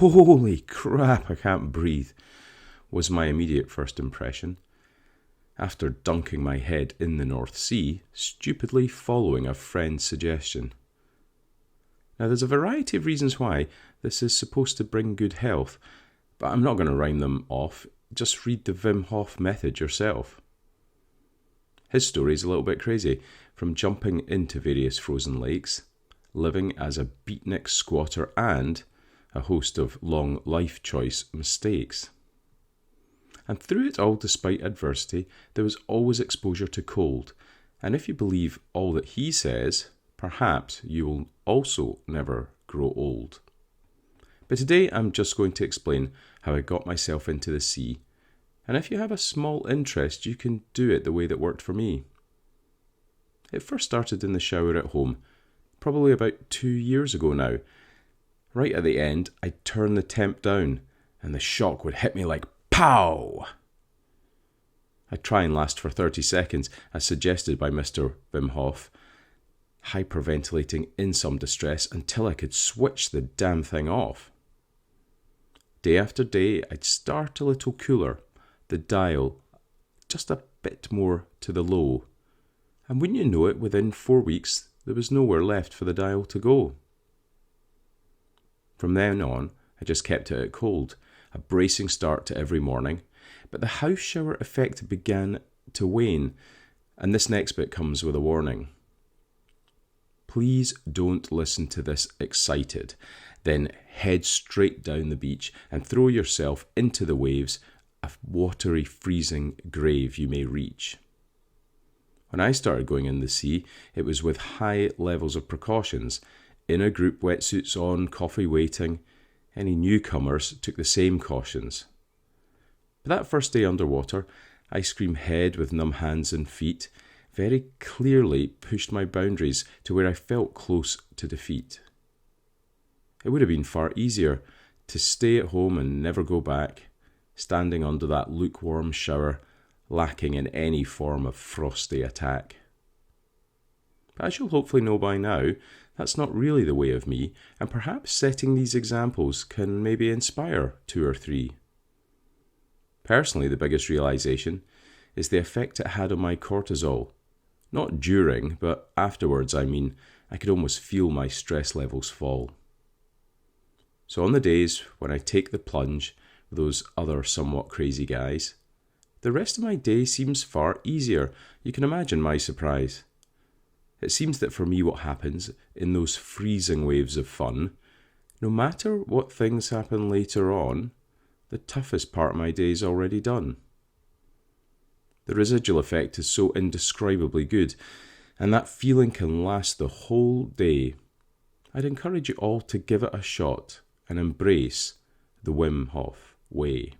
Holy crap, I can't breathe, was my immediate first impression. After dunking my head in the North Sea, stupidly following a friend's suggestion. Now, there's a variety of reasons why this is supposed to bring good health, but I'm not going to rhyme them off. Just read the Wim Hof method yourself. His story is a little bit crazy, from jumping into various frozen lakes, living as a beatnik squatter, and a host of long life choice mistakes. And through it all, despite adversity, there was always exposure to cold. And if you believe all that he says, perhaps you will also never grow old. But today I'm just going to explain how I got myself into the sea. And if you have a small interest, you can do it the way that worked for me. It first started in the shower at home, probably about 2 years ago now. Right at the end, I'd turn the temp down, and the shock would hit me like pow! I'd try and last for 30 seconds, as suggested by Mr. Wim Hof, hyperventilating in some distress until I could switch the damn thing off. Day after day, I'd start a little cooler, the dial just a bit more to the low, and wouldn't you know it, within 4 weeks, there was nowhere left for the dial to go. From then on, I just kept it at cold, a bracing start to every morning, but the house shower effect began to wane, and this next bit comes with a warning. Please don't listen to this excited, then head straight down the beach and throw yourself into the waves, a watery, freezing grave you may reach. When I started going in the sea, it was with high levels of precautions, in a group, wetsuits on, coffee waiting. Any newcomers took the same cautions. But that first day underwater, ice cream head with numb hands and feet, very clearly pushed my boundaries to where I felt close to defeat. It would have been far easier to stay at home and never go back, standing under that lukewarm shower, lacking in any form of frosty attack. But as you'll hopefully know by now, that's not really the way of me, and perhaps setting these examples can maybe inspire 2 or 3. Personally, the biggest realization is the effect it had on my cortisol. Not during, but afterwards. I could almost feel my stress levels fall. So on the days when I take the plunge with those other somewhat crazy guys, the rest of my day seems far easier. You can imagine my surprise. It seems that for me what happens in those freezing waves of fun, no matter what things happen later on, the toughest part of my day is already done. The residual effect is so indescribably good, and that feeling can last the whole day. I'd encourage you all to give it a shot and embrace the Wim Hof way.